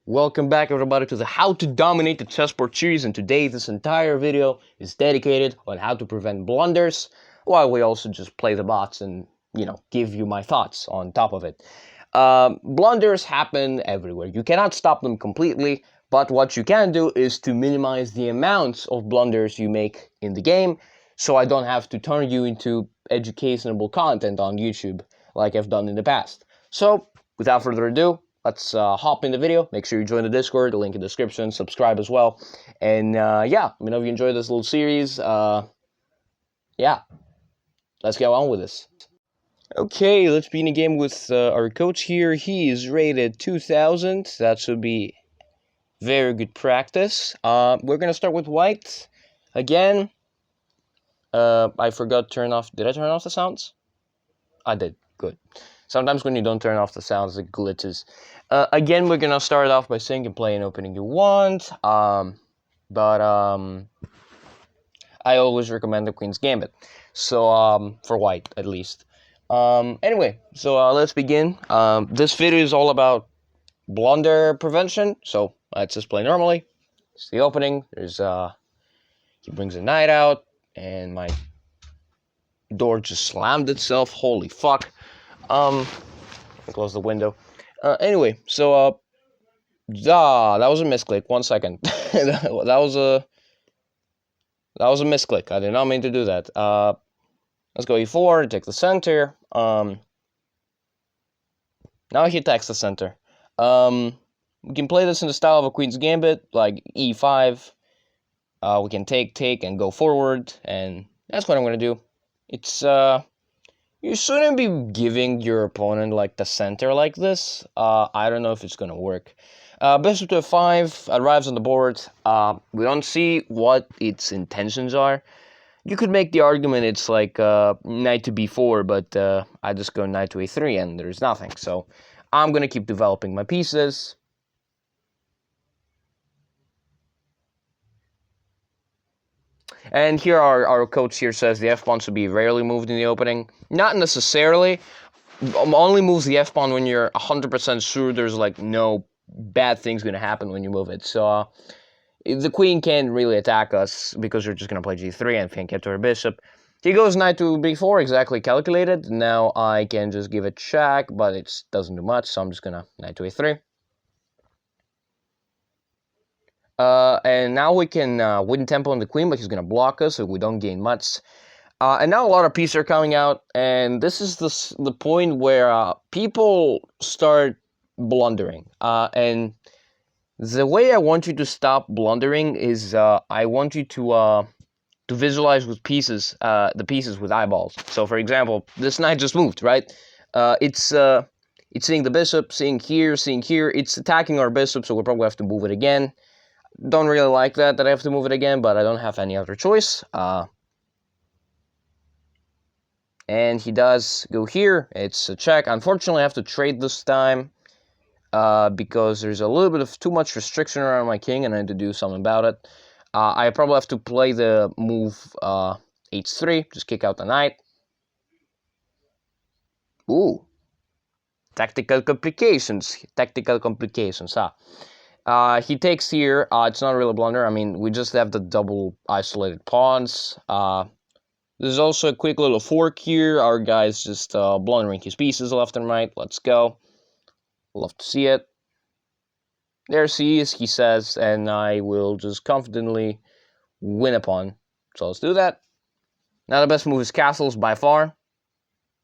Welcome back everybody to the How to Dominate the Chessboard series, and today this entire video is dedicated on how to prevent blunders, while we also just play the bots and, give you my thoughts on top of it. Blunders happen everywhere. You cannot stop them completely, but what you can do is to minimize the amounts of blunders you make in the game, so I don't have to turn you into educational content on YouTube like I've done in the past. So, without further ado, let's hop in the video. Make sure you join the Discord, the link in the description, subscribe as well. And yeah, let me know if you enjoyed this little series. Yeah, let's get on with this. Okay, let's begin the game with our coach here. He is rated 2000. That should be very good practice. We're going to start with white. Again, I forgot to turn off. Did I turn off the sounds? I did. Good. Sometimes when you don't turn off the sounds, it glitches. Again, we're gonna start off by saying and play an opening you want. But I always recommend the Queen's Gambit. So for white at least. Anyway, so let's begin. This video is all about blunder prevention. So let's just play normally. It's the opening. There's he brings a knight out, and my door just slammed itself. Holy fuck. Close the window. Anyway, so that was a misclick. 1 second. that was a misclick. I did not mean to do that. Let's go e4, take the center. Now he attacks the center. We can play this in the style of a Queen's Gambit, like e5. We can take, and go forward, and that's what I'm gonna do. It's you shouldn't be giving your opponent like the center like this. I don't know if it's gonna work. Bishop to f5 arrives on the board. We don't see what its intentions are. You could make the argument it's like knight to b4, but I just go knight to a3 and there's nothing. So I'm gonna keep developing my pieces. And here our coach here says the f-pawn should be rarely moved in the opening. Not necessarily. Only moves the f-pawn when you're 100% sure there's like no bad things going to happen when you move it. So the queen can't really attack us because we're just going to play g3 and can't get to her bishop. He goes knight to b4, exactly calculated. Now I can just give it check, but it doesn't do much, so I'm just going to knight to a3. And now we can win tempo on the queen, but he's going to block us, so we don't gain much. And now a lot of pieces are coming out, and this is the point where people start blundering. And the way I want you to stop blundering is I want you to visualize with pieces, the pieces with eyeballs. So, for example, this knight just moved, right? It's seeing the bishop, seeing here. It's attacking our bishop, so we'll probably have to move it again. Don't really like that I have to move it again, but I don't have any other choice. And he does go here. It's a check. Unfortunately, I have to trade this time because there's a little bit of too much restriction around my king, and I need to do something about it. I probably have to play the move h3, just kick out the knight. Ooh. Tactical complications, huh? He takes here. It's not really a blunder. I mean, we just have the double isolated pawns. There's also a quick little fork here. Our guy's just blundering his pieces left and right. Let's go. Love to see it. There's he is, he says, and I will just confidently win a pawn. So let's do that. Now the best move is castles by far.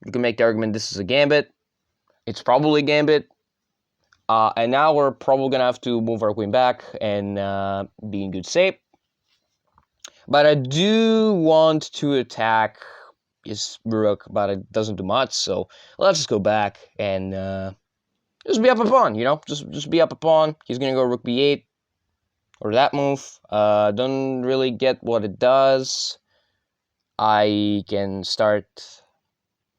You can make the argument this is a gambit. It's probably a gambit. And now we're probably going to have to move our queen back and be in good shape. But I do want to attack his rook, but it doesn't do much. So let's just go back and just be up a pawn, Just be up a pawn. He's going to go rook b8 or that move. Don't really get what it does. I can start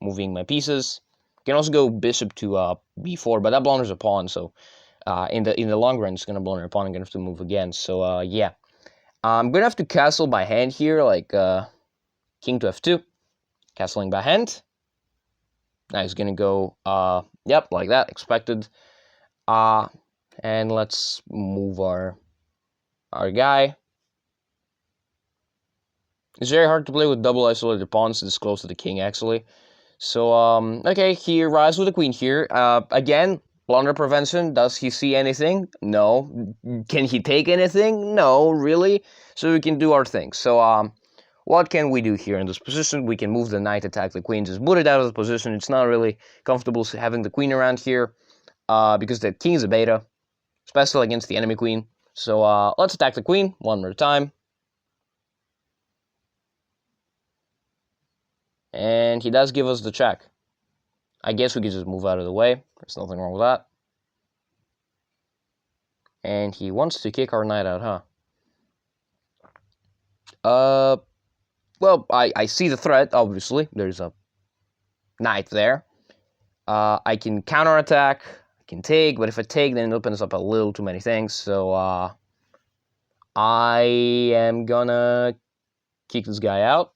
moving my pieces. Can also go bishop to b4, but that blunders a pawn, so in the long run, it's going to blunder a pawn. I'm going to have to move again, so yeah. I'm going to have to castle by hand here, like king to f2. Castling by hand. Now he's going to go, yep, like that, expected. And let's move our guy. It's very hard to play with double isolated pawns this close to the king, actually. So, okay, he arrives with the queen here. Again, blunder prevention. Does he see anything? No. Can he take anything? No, really. So we can do our thing. So, what can we do here in this position? We can move the knight, attack the queen, just boot it out of the position. It's not really comfortable having the queen around here, because the king is a beta, especially against the enemy queen. So, let's attack the queen one more time. And he does give us the check. I guess we could just move out of the way. There's nothing wrong with that. And he wants to kick our knight out, huh? Well, I see the threat, obviously. There's a knight there. I can counterattack, I can take, but if I take, then it opens up a little too many things. So, I am gonna kick this guy out.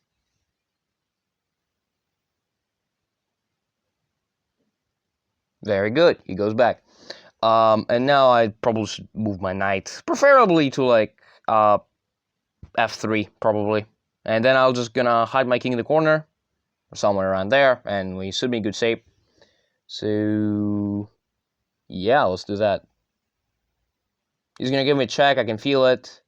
Very good, he goes back. And now I probably should move my knight, preferably to, like, f3, probably. And then I'll just gonna hide my king in the corner, or somewhere around there, and we should be in good shape. So, yeah, let's do that. He's gonna give me a check, I can feel it.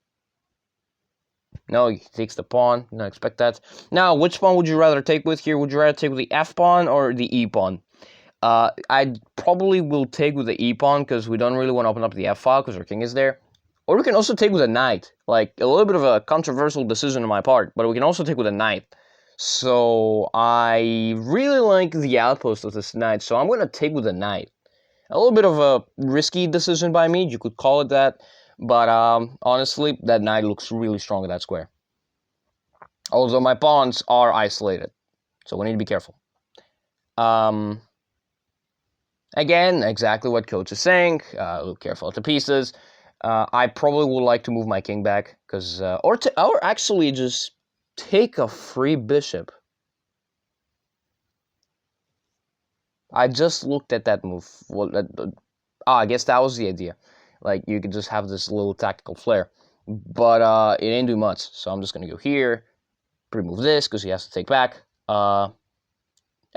No, he takes the pawn, didn't expect that. Now, which pawn would you rather take with here? Would you rather take with the f pawn or the e pawn? I probably will take with the e pawn, because we don't really want to open up the f file, because our king is there. Or we can also take with a knight, like a little bit of a controversial decision on my part, but we can also take with a knight. So I really like the outpost of this knight, so I'm going to take with a knight. A little bit of a risky decision by me, you could call it that, but honestly, that knight looks really strong at that square. Although my pawns are isolated, so we need to be careful. Again, exactly what coach is saying. Look careful at the pieces. I probably would like to move my king back, because or actually just take a free bishop. I just looked at that move. Well, I guess that was the idea. Like, you could just have this little tactical flair, but it ain't do much. So I'm just gonna go here, remove this because he has to take back. And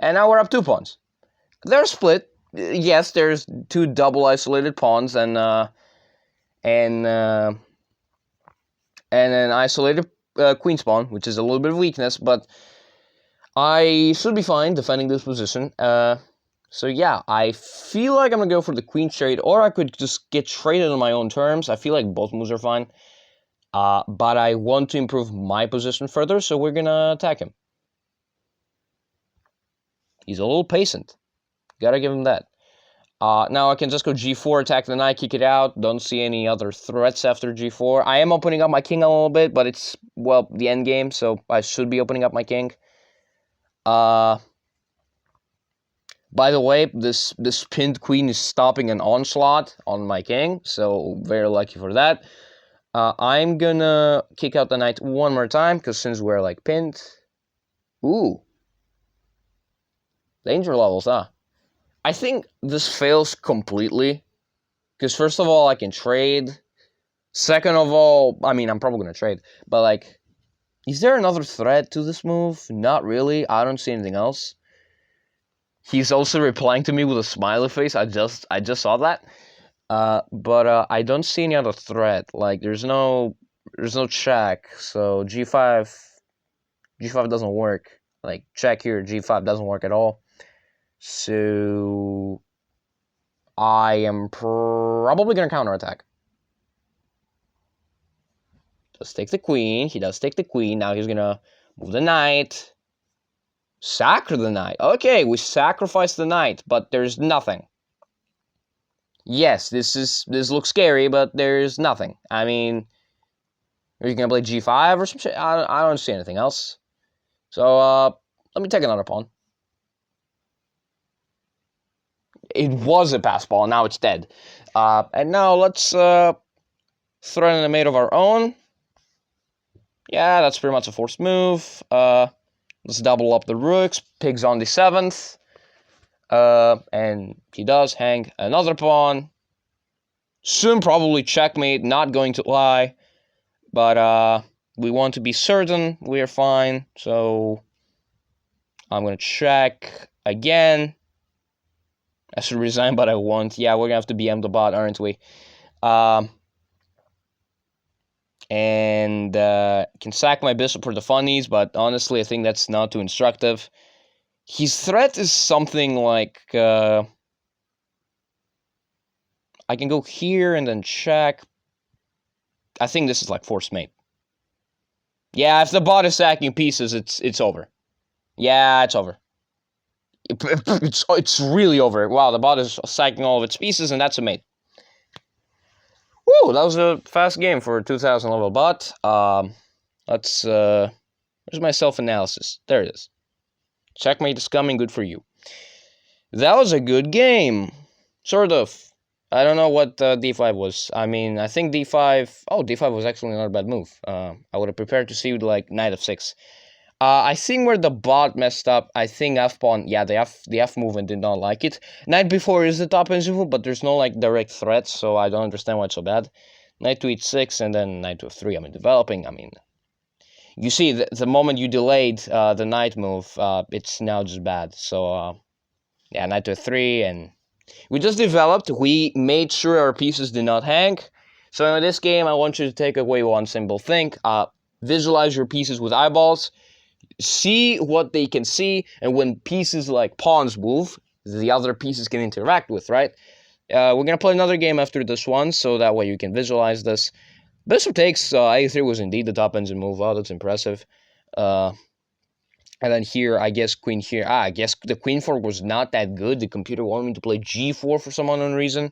now we're up 2 pawns. They're split. Yes, there's 2 double isolated pawns and an isolated queen pawn, which is a little bit of weakness, but I should be fine defending this position. So yeah, I feel like I'm gonna go for the queen trade, or I could just get traded on my own terms. I feel like both moves are fine. But I want to improve my position further, so we're gonna attack him. He's a little patient. Gotta give him that. Now I can just go g4, attack the knight, kick it out. Don't see any other threats after g4. I am opening up my king a little bit, but it's, well, the end game, so I should be opening up my king. By the way, this pinned queen is stopping an onslaught on my king, so very lucky for that. I'm gonna kick out the knight one more time, because since we're, like, pinned... Ooh. Danger levels, huh? I think this fails completely, because first of all, I can trade. Second of all, I mean, I'm probably gonna trade, but, like, is there another threat to this move? Not really. I don't see anything else. He's also replying to me with a smiley face. I just saw that. But I don't see any other threat. Like, there's no check. So g5 doesn't work. Like, check here, g5 doesn't work at all. So I am probably gonna counterattack. Just take the queen. He does take the queen. Now he's gonna move the knight. Sacre the knight. Okay, we sacrifice the knight, but there's nothing. Yes, this looks scary, but there's nothing. I mean, are you gonna play g5 or some shit? I don't see anything else. So let me take another pawn. It was a pass ball, now it's dead. And now let's throw in a mate of our own. Yeah, that's pretty much a forced move. Let's double up the rooks. Pigs on the 7th. And he does hang another pawn. Soon, probably checkmate, not going to lie. But we want to be certain we're fine, so I'm going to check again. I should resign, but I won't. Yeah, we're going to have to BM the bot, aren't we? And can sack my bishop for the funnies, but honestly, I think that's not too instructive. His threat is something like... I can go here and then check. I think this is like forced mate. Yeah, if the bot is sacking pieces, it's over. Yeah, it's over. It's really over. Wow, the bot is sacking all of its pieces, and that's a mate. Woo, that was a fast game for a 2000 level bot. Where's my self-analysis? There it is. Checkmate is coming, good for you. That was a good game. Sort of. I don't know what d5 was. I mean, I think d5... Oh, d5 was actually not a bad move. I would have prepared to see with, like, knight f6. I think where the bot messed up, I think f-pawn... Yeah, the F movement did not like it. Knight b4 is the top engine move, but there's no, like, direct threat, so I don't understand why it's so bad. Knight to h6, and then knight to f3. I mean, developing, I mean... You see, the moment you delayed the knight move, it's now just bad. So, yeah, knight to f3, and... We just developed, we made sure our pieces did not hang. So in this game, I want you to take away one simple thing. Visualize your pieces with eyeballs. See what they can see. And when pieces like pawns move, the other pieces can interact with, right? We're going to play another game after this one, so that way you can visualize this. Bishop takes a3 was indeed the top engine move. Wow, that's impressive. And then here, I guess queen here. I guess the queen fork was not that good. The computer wanted me to play g4 for some unknown reason.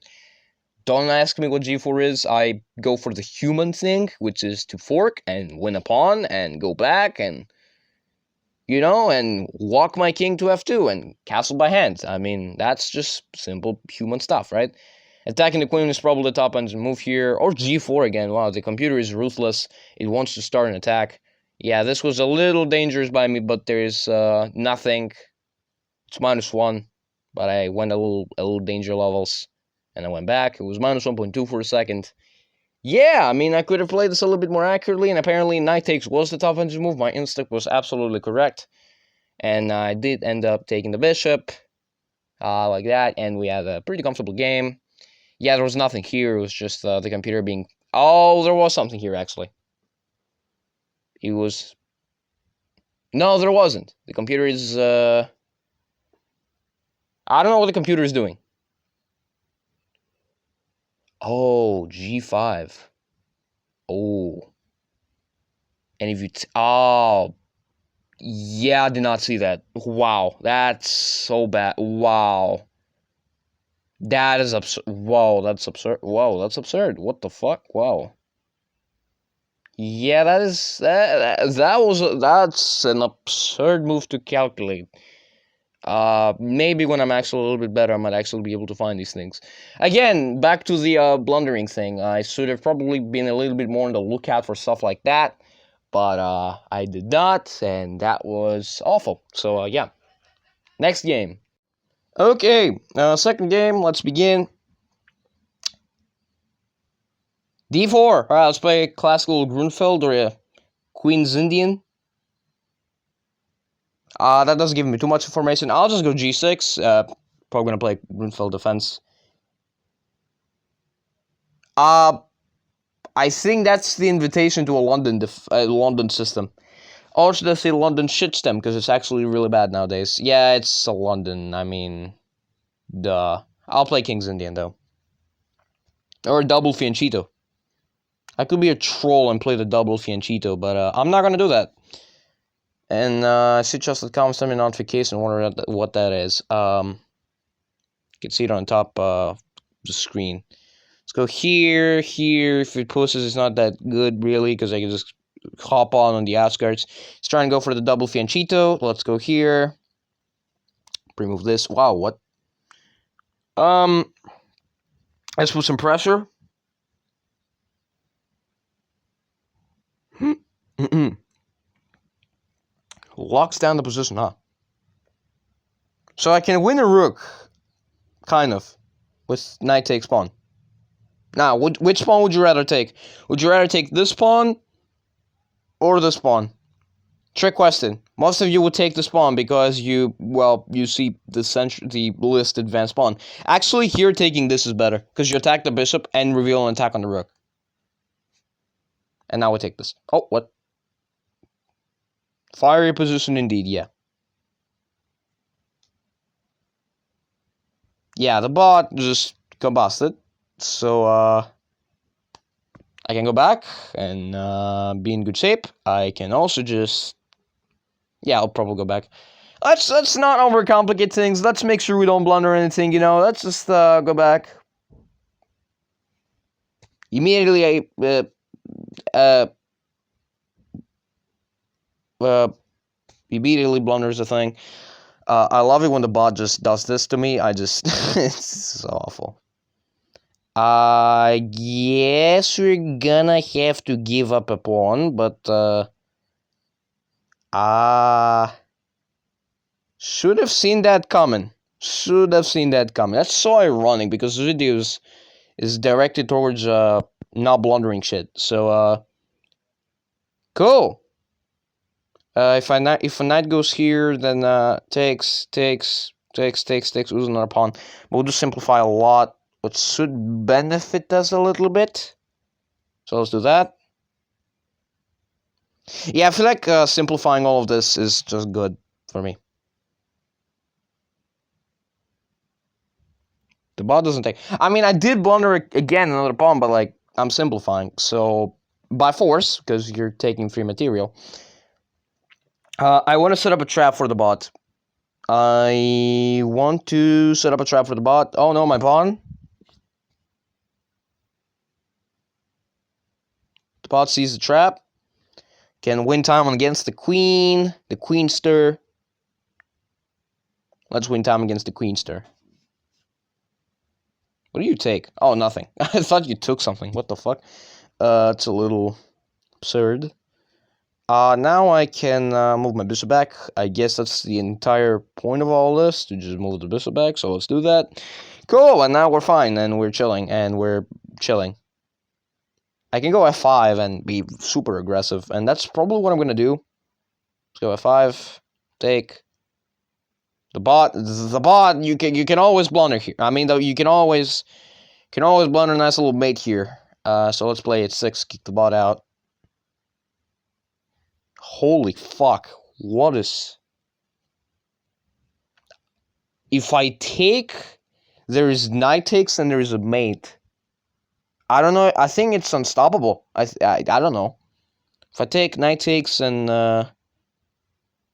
Don't ask me what g4 is. I go for the human thing, which is to fork and win a pawn and go back and, you know, and walk my king to f2 and castle by hand. I mean, that's just simple human stuff, right? Attacking the queen is probably the top engine move here. Or g4 again. Wow, the computer is ruthless. It wants to start an attack. Yeah, this was a little dangerous by me, but there's nothing. It's -1, but I went a little danger levels, and I went back. It was -1.2 for a second. Yeah, I mean, I could have played this a little bit more accurately, and apparently knight takes was the top engine move. My instinct was absolutely correct, and I did end up taking the bishop, like that, and we had a pretty comfortable game. Yeah, there was nothing here. It was just the computer being... Oh, there was something here, actually. It was... No, there wasn't. The computer is, I don't know what the computer is doing. Oh, g5. Oh. And if you... Oh. Yeah, I did not see that. Wow. That's so bad. Wow. That is absurd. Whoa, that's absurd. Whoa, that's absurd. What the fuck? Wow. Yeah, that's an absurd move to calculate. Maybe when I'm actually a little bit better, I might actually be able to find these things. Again, back to the blundering thing. I should have probably been a little bit more on the lookout for stuff like that, but I did not, and that was awful. So yeah, next game. Okay, second game. Let's begin. D4. All right, let's play classical Grunfeld or a Queen's Indian. That doesn't give me too much information. I'll just go G6. Probably gonna play Grunfeld defense. I think that's the invitation to a London system. Or should I say London shitstem, because it's actually really bad nowadays. Yeah, it's a London. I mean, duh. I'll play King's Indian though, or a double fianchetto. I could be a troll and play the double fianchetto, but I'm not gonna do that. And I see just.com send me a notification. Wonder what that is. You can see it on top of the screen. Let's go here. If it pushes, it's not that good really, because I can just hop on the outskirts. Let's try and go for the double fianchetto. Let's go here. Remove this. Wow, what? Let's put some pressure. Locks down the position, huh? So I can win a rook, kind of, with knight takes pawn. Now, which pawn would you rather take? Would you rather take this pawn or this pawn? Trick question. Most of you would take this pawn because you see the least advanced pawn. Actually, here taking this is better because you attack the bishop and reveal an attack on the rook. And now we take this. Oh, what? Fiery position indeed, yeah. Yeah, the bot just combusted. So, I can go back and be in good shape. I can also just... Yeah, I'll probably go back. Let's not overcomplicate things. Let's make sure we don't blunder anything, you know. Let's just go back. Immediately, immediately blunders the thing. I love it when the bot just does this to me. It's so awful. I guess we're gonna have to give up a pawn, but should have seen that coming. That's so ironic because the video is directed towards not blundering shit. So cool. If a knight goes here, then takes, lose another pawn. But we'll just simplify a lot, which should benefit us a little bit. So let's do that. Yeah, I feel like simplifying all of this is just good for me. The bot doesn't take... I mean, I did blunder again another pawn, but like, I'm simplifying. So, by force, because you're taking free material. I want to set up a trap for the bot. I want to set up a trap for the bot. Oh no, my pawn. The bot sees the trap. Can win time against the queen. The queenster. Let's win time against the queenster. What do you take? Oh, nothing. I thought you took something. What the fuck? It's a little absurd. Now I can move my bishop back. I guess that's the entire point of all this, to just move the bishop back, so let's do that. Cool, and now we're fine, and we're chilling. I can go f5 and be super aggressive, and that's probably what I'm gonna do. Let's go f5, take. The bot, you can always blunder here. I mean, though, you can always blunder a nice little mate here. So let's play h6, kick the bot out. Holy fuck, what is... If I take, there is knight takes and there is a mate. I don't know, I think it's unstoppable. I don't know. If I take knight takes and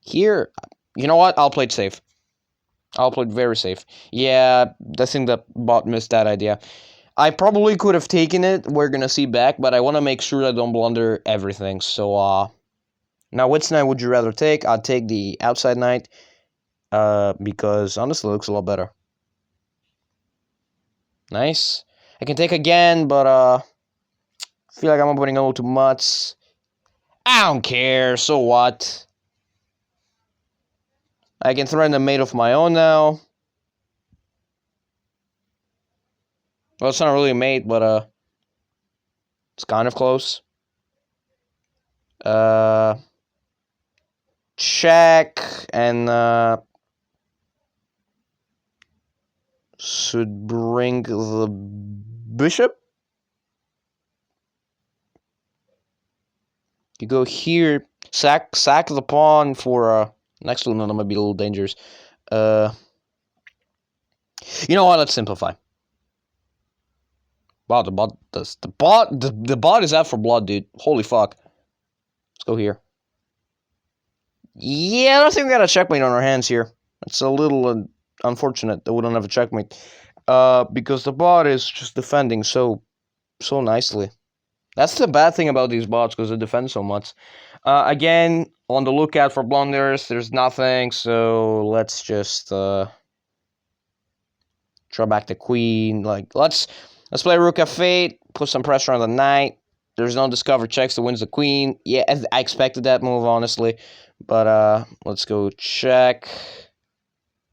here, you know what? I'll play it safe. I'll play it very safe. Yeah, I think the bot missed that idea. I probably could have taken it. We're gonna see back, but I want to make sure I don't blunder everything. So, now which knight would you rather take? I'd take the outside knight, because honestly it looks a lot better. Nice. I can take again, but I feel like I'm opening a little too much. I don't care, so what? I can threaten a mate of my own now. Well, it's not really a mate, but it's kind of close. Check, and should bring the bishop. You go here, sack the pawn for next one. That might be a little dangerous. You know what? Let's simplify. Wow, the bot is out for blood, dude. Holy fuck. Let's go here. Yeah, I don't think we got a checkmate on our hands here. It's a little unfortunate that we don't have a checkmate. Because the bot is just defending so nicely. That's the bad thing about these bots, because they defend so much. Again, on the lookout for blunders. There's nothing, so let's just draw back the queen. Like, let's play rook f8, put some pressure on the knight. There's no discover checks that wins the queen. Yeah, I expected that move, honestly. But let's go check.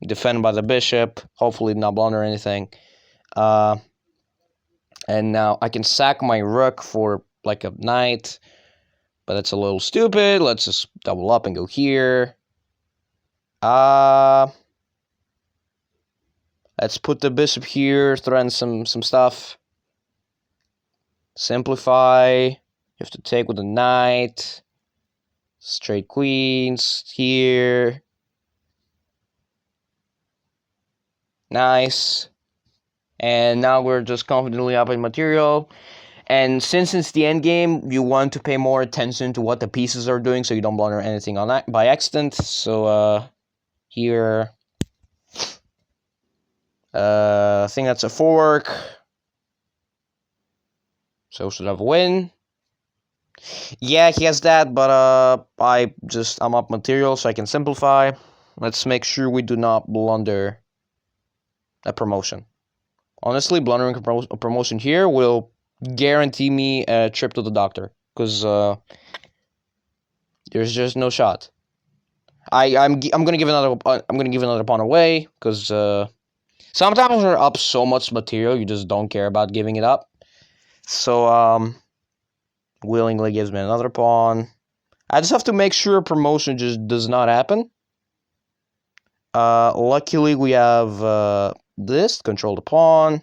Defend by the bishop. Hopefully not blunder anything. And now I can sack my rook for like a knight. But that's a little stupid. Let's just double up and go here. Let's put the bishop here, threaten some stuff. Simplify. You have to take with the knight. Straight queens here. Nice. And now we're just confidently up in material. And since it's the end game, you want to pay more attention to what the pieces are doing so you don't blunder anything on that by accident. So here, I think that's a fork. So should have a win. Yeah, he has that, but I'm up material so I can simplify. Let's make sure we do not blunder a promotion. Honestly, blundering a promotion here will guarantee me a trip to the doctor, because there's just no shot. I'm gonna give another pawn away, because sometimes we're up so much material you just don't care about giving it up. So willingly gives me another pawn. I just have to make sure a promotion just does not happen. Luckily we have this, control the pawn.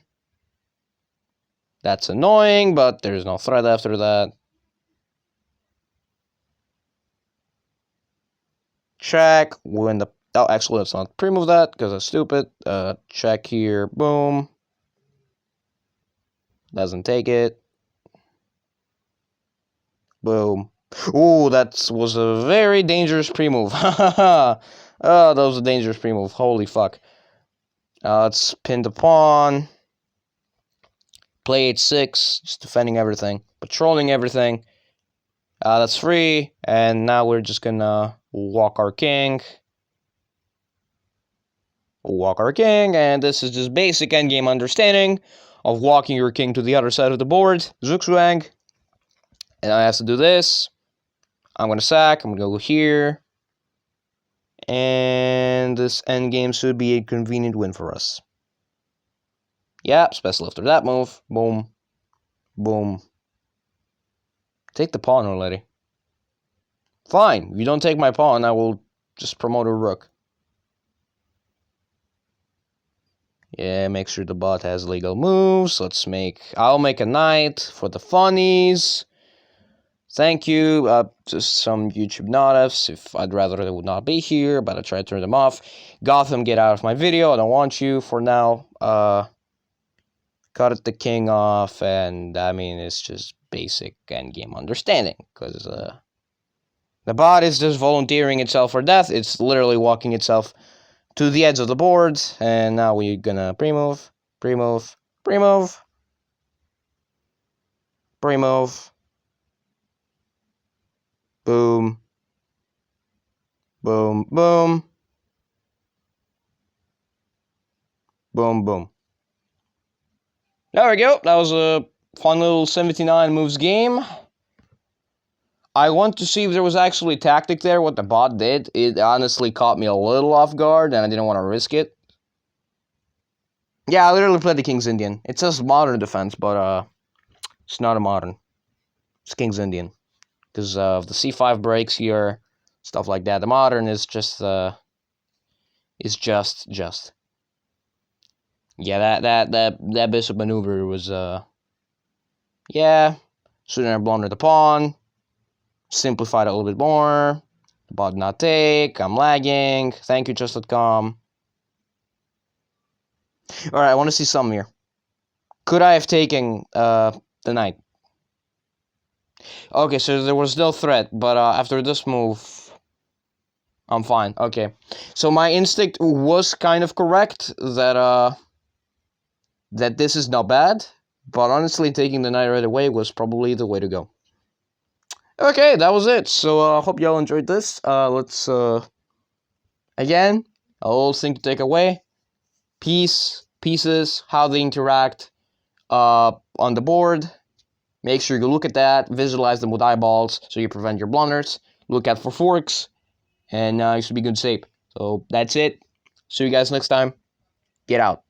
That's annoying, but there's no threat after that. Check, win the... Oh, actually, let's not pre-move that, because that's stupid. Check here, boom. Doesn't take it. Boom. Ooh, that was a very dangerous pre-move. Oh, that was a dangerous pre-move. Holy fuck. Let's pin the pawn. Play h6, just defending everything. Patrolling everything. That's free. And now we're just gonna walk our king. Walk our king, and this is just basic endgame understanding of walking your king to the other side of the board. Zugzwang. And I have to do this. I'm gonna sack. I'm gonna go here. And this endgame should be a convenient win for us. Yeah, especially after that move. Boom. Boom. Take the pawn already. Fine. If you don't take my pawn, I will just promote a rook. Yeah, make sure the bot has legal moves. I'll make a knight for the funnies. Thank you. Just some YouTube notifs. If I'd rather they would not be here, but I try to turn them off. Gotham, get out of my video. I don't want you for now. Cut the king off, and I mean, it's just basic endgame understanding, because the bot is just volunteering itself for death. It's literally walking itself to the edge of the board, and now we're gonna pre-move, pre-move, pre-move, pre-move, boom, boom, boom, boom, boom. There we go. That was a fun little 79 moves game. I want to see if there was actually tactic there, what the bot did. It honestly caught me a little off guard, and I didn't want to risk it. Yeah, I literally played the King's Indian. It says modern defense, but it's not a modern. It's King's Indian. Because of the c5 breaks here, stuff like that. The modern is just Yeah, that bishop maneuver was yeah. Shouldn't have blundered the pawn. Simplified it a little bit more. The bot not take. I'm lagging. Thank you, chess.com. Alright, I want to see something here. Could I have taken the knight? Okay, so there was no threat, but after this move, I'm fine. Okay, so my instinct was kind of correct that that this is not bad, but honestly, taking the knight right away was probably the way to go. Okay, that was it. So I hope y'all enjoyed this. Let's again, a little thing to take away: pieces, how they interact on the board. Make sure you look at that, visualize them with eyeballs so you prevent your blunders. Look out for forks, and you should be good shape. So that's it. See you guys next time. Get out.